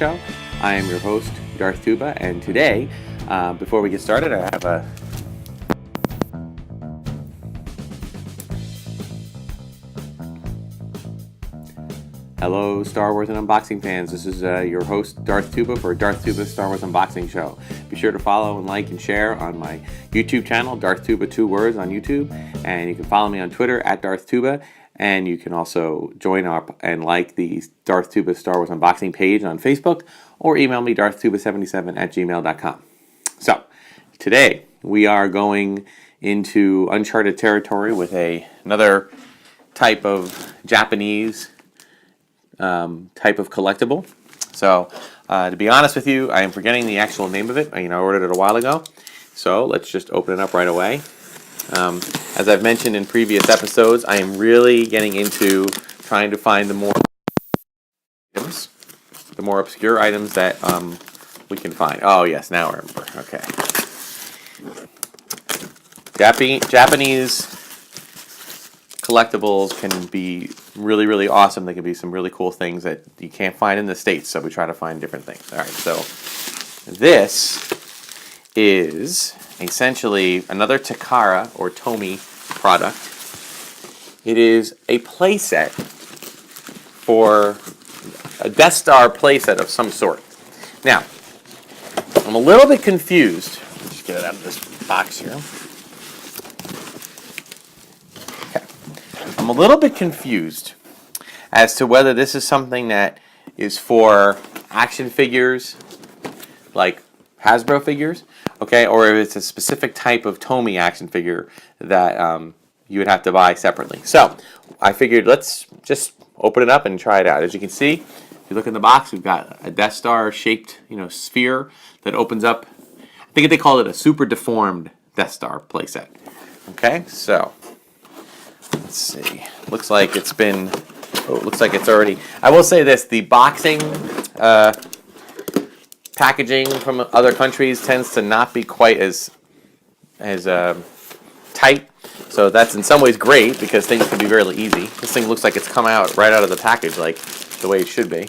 Show. I am your host, Darthtuba, and today, before we get started, I have a Hello, Star Wars and Unboxing fans. This is your host, Darthtuba, for Darthtuba Star Wars Unboxing Show. Be sure to follow and like and share on my YouTube channel, Darthtuba, 2 words on YouTube. And you can follow me on Twitter, @Darthtuba. And you can also join up and like the Darthtuba Star Wars Unboxing page on Facebook, or email me, darthtuba77@gmail.com. So, today we are going into uncharted territory with another type of Japanese type of collectible. So, to be honest with you, I am forgetting the actual name of it. I ordered it a while ago. So, let's just open it up right away. As I've mentioned in previous episodes, I am really getting into trying to find the more obscure items that we can find. Oh, yes, now I remember. Okay. Japanese collectibles can be really, really awesome. They can be some really cool things that you can't find in the States, so we try to find different things. All right, so this is essentially another Takara or Tomy product. It is a playset for a Death Star playset of some sort. Now, I'm a little bit confused. Let's just get it out of this box here. I'm a little bit confused as to whether this is something that is for action figures, like Hasbro figures, okay, or if it's a specific type of Tomy action figure that you would have to buy separately. So, I figured let's just open it up and try it out. As you can see, if you look in the box, we've got a Death Star shaped, sphere that opens up. I think they call it a super deformed Death Star playset. Okay, so let's see. Looks like it's been. Oh, it looks like it's already. I will say this: the boxing packaging from other countries tends to not be quite as tight. So that's in some ways great because things can be really easy. This thing looks like it's come out right out of the package, like the way it should be.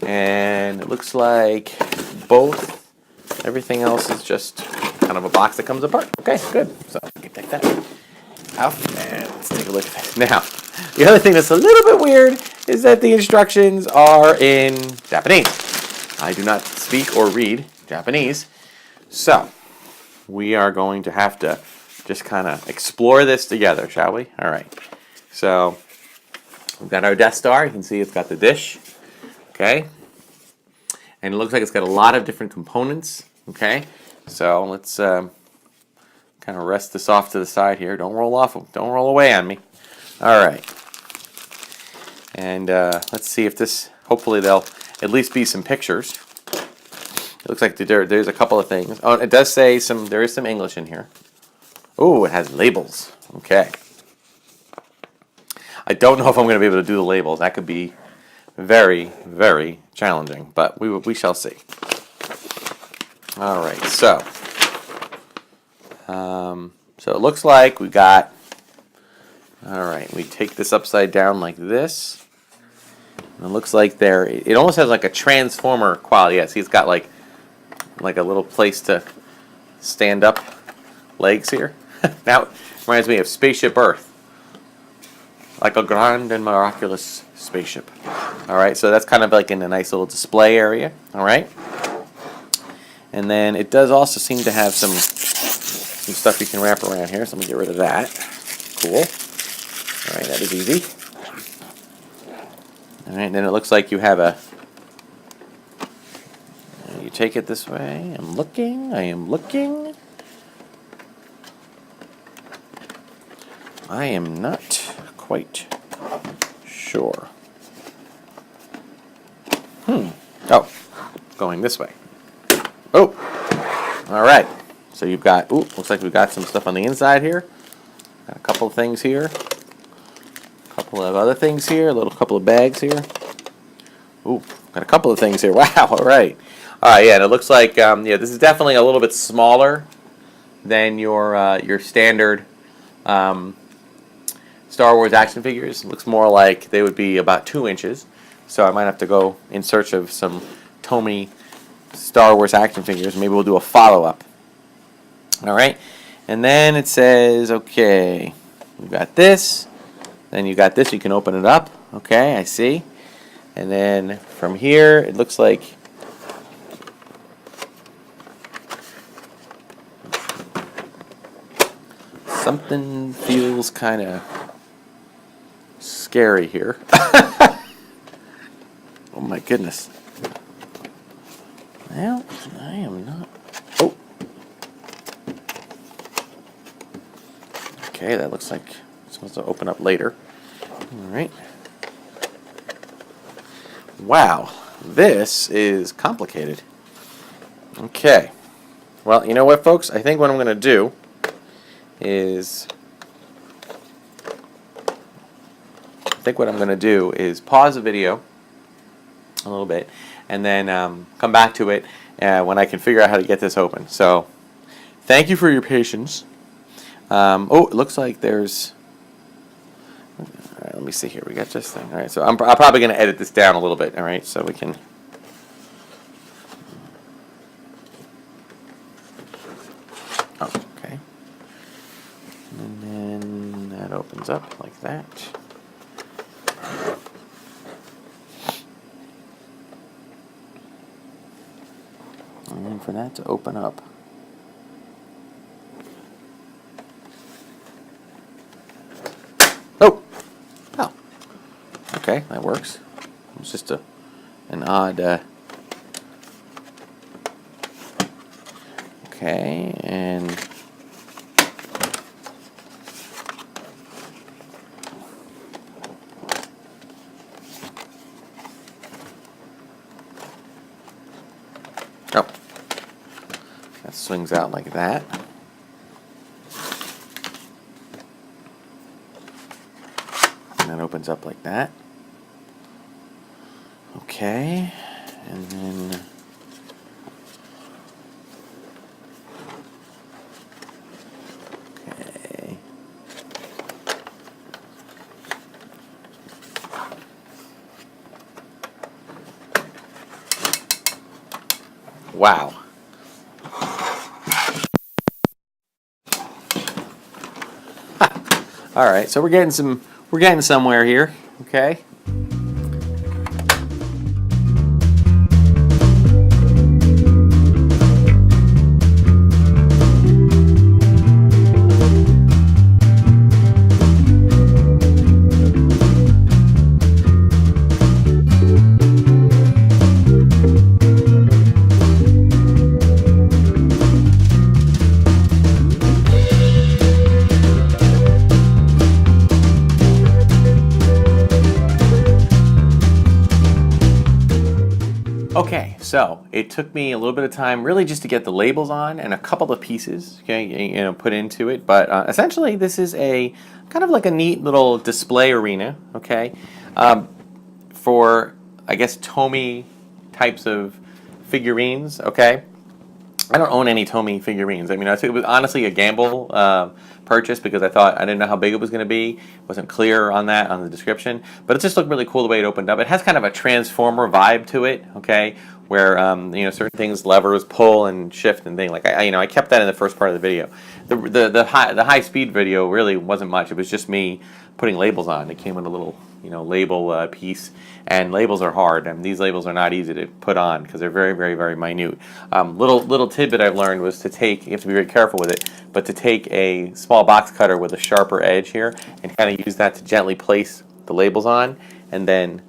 And it looks like everything else is just kind of a box that comes apart. Okay, good. So I can take that out and let's take a look at it. Now, the other thing that's a little bit weird is that the instructions are in Japanese. I do not speak or read Japanese, so we are going to have to just kind of explore this together, shall we? All right. So we've got our Death Star. You can see it's got the dish, okay, and it looks like it's got a lot of different components. Okay, so let's kind of rest this off to the side here. Don't roll away on me. All right. And let's see if this, hopefully there'll at least be some pictures. It looks like there's a couple of things. Oh, it does say there is some English in here. Oh, it has labels. Okay. I don't know if I'm going to be able to do the labels. That could be very, very challenging, but we shall see. All right, so it looks like we got. All right, we take this upside down like this. And it looks like it almost has like a transformer quality. Yeah, see, it's got like a little place to stand up legs here. Now it reminds me of Spaceship Earth. Like a grand and miraculous spaceship. All right, so that's kind of like in a nice little display area. All right. And then it does also seem to have some stuff you can wrap around here. So let me get rid of that. Cool. All right, that is easy. All right, and then it looks like you have you take it this way. I am looking. I am not quite sure. Oh, going this way. Oh, all right. So you've got, looks like we've got some stuff on the inside here. Got a couple of things here. A couple of other things here. Couple of bags here. Ooh, got a couple of things here. Wow, all right. Yeah, and it looks like, this is definitely a little bit smaller than your standard Star Wars action figures. It looks more like they would be about 2 inches. So I might have to go in search of some Tomy Star Wars action figures. Maybe we'll do a follow-up. All right, and then it says, okay, you got this. Then you got this. You can open it up. Okay, I see. And then from here, it looks like something feels kind of scary here. Oh my goodness. Well, I am not. Oh. Okay, that looks like it's supposed to open up later. All right. Wow, this is complicated. Okay. Well, you know what, folks? I think what I'm going to do is pause the video a little bit and then come back to it when I can figure out how to get this open. So, thank you for your patience. Oh, it looks like there's... All right, let me see here. We got this thing. All right, so I'm probably going to edit this down a little bit, all right, so we can... Oh, okay. And then that opens up like that. And then for that to open up. Oh! Oh. Okay, that works. It's just an odd... Okay, and... Oh. That swings out like that. And then opens up like that. Okay, and then... Okay. Wow. All right, so we're getting somewhere here, okay? Okay, so it took me a little bit of time really just to get the labels on and a couple of pieces, okay, put into it. But essentially, this is a kind of like a neat little display arena, okay, for I guess Tomy types of figurines, okay. I don't own any Tomy figurines. I mean, it was honestly a gamble purchase because I didn't know how big it was going to be. It wasn't clear on that on the description, but it just looked really cool the way it opened up. It has kind of a transformer vibe to it, okay, where certain things, levers, pull and shift and thing. Like I kept that in the first part of the video. The high speed video really wasn't much. It was just me putting labels on. It came with a little label piece, and labels are hard, and these labels are not easy to put on because they're very, very, very minute. Little tidbit I've learned was to take, you have to be very careful with it, but to take a small box cutter with a sharper edge here and kind of use that to gently place the labels on, and then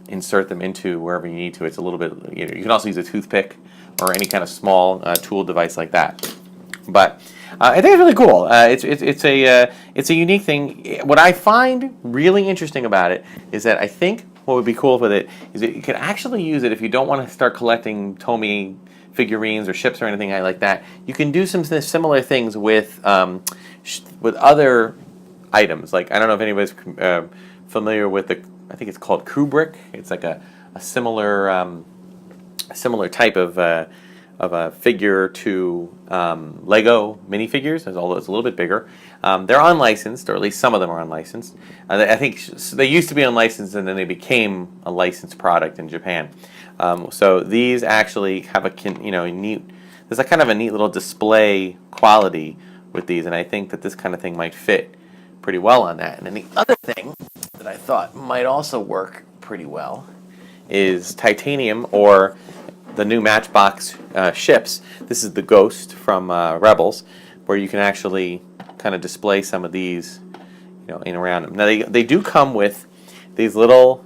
insert them into wherever you need to. It's a little bit, you can also use a toothpick or any kind of small tool device like that. But I think it's really cool. It's a unique thing. What I find really interesting about it is that I think what would be cool with it is that you can actually use it if you don't want to start collecting Tomy figurines or ships or anything like that. You can do some similar things with other items. Like, I don't know if anybody's familiar with I think it's called Kubrick. It's like a similar type of figure to Lego minifigures, although it's a little bit bigger. They're unlicensed, or at least some of them are unlicensed. I think they used to be unlicensed, and then they became a licensed product in Japan. So these actually have a neat. There's a kind of a neat little display quality with these, and I think that this kind of thing might fit pretty well on that. And then the other thing that I thought might also work pretty well is titanium, or the new Matchbox ships. This is the Ghost from Rebels, where you can actually kind of display some of these, in around them. Now they do come with these little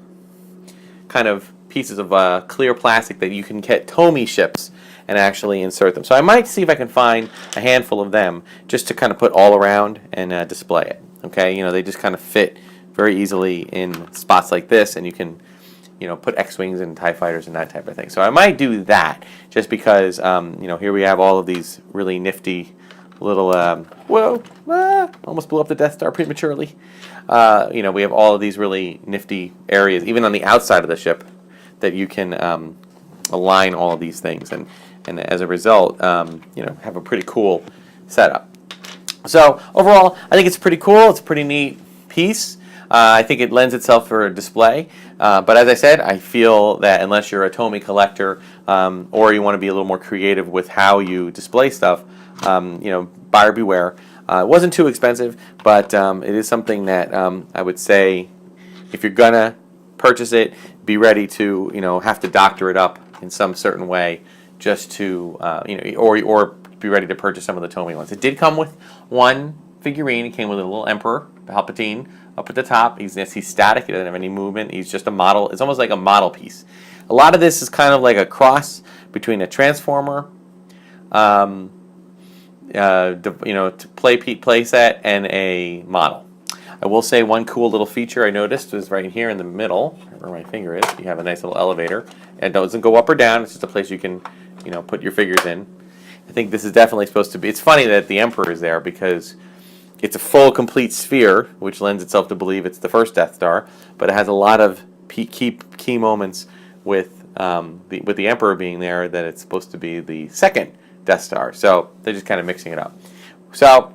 kind of pieces of clear plastic that you can get Tomy ships and actually insert them. So I might see if I can find a handful of them just to kind of put all around and display it. Okay, they just kind of fit very easily in spots like this, and you can put X-Wings and TIE Fighters and that type of thing. So I might do that just because, here we have all of these really nifty little, almost blew up the Death Star prematurely. We have all of these really nifty areas, even on the outside of the ship, that you can align all of these things. And as a result, have a pretty cool setup. So overall, I think it's pretty cool. It's a pretty neat piece. I think it lends itself for a display, but as I said, I feel that unless you're a Tomy collector or you want to be a little more creative with how you display stuff, buyer beware. It wasn't too expensive, but it is something that I would say if you're gonna purchase it, be ready to have to doctor it up in some certain way, just to or be ready to purchase some of the Tomy ones. It did come with one figurine. It came with a little Emperor Palpatine up at the top. He's static. He doesn't have any movement. He's just a model. It's almost like a model piece. A lot of this is kind of like a cross between a Transformer, playset, and a model. I will say one cool little feature I noticed was right here in the middle, where my finger is. You have a nice little elevator. It doesn't go up or down. It's just a place you can, put your figures in. I think this is definitely supposed to be. It's funny that the Emperor is there because it's a full, complete sphere, which lends itself to believe it's the first Death Star. But it has a lot of key moments with the Emperor being there that it's supposed to be the second Death Star. So they're just kind of mixing it up. So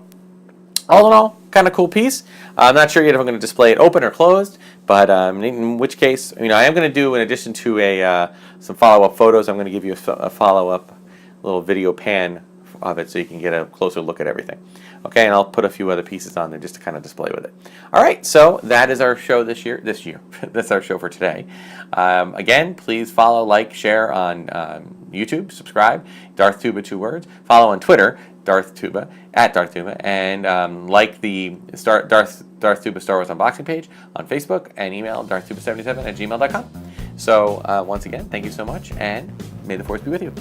all in all, kind of cool piece. I'm not sure yet if I'm going to display it open or closed, but in which case, I am going to do, in addition to some follow-up photos, I'm going to give you a follow-up little video pan of it so you can get a closer look at everything. Okay, and I'll put a few other pieces on there just to kind of display with it. All right, so that is our show this year. That's our show for today. Again, please follow, like, share on YouTube, subscribe, Darthtuba 2 words. Follow on Twitter, Darthtuba, @Darthtuba, and like the Darthtuba Star Wars unboxing page on Facebook, and email darthtuba77@gmail.com. So once again, thank you so much, and may the Force be with you.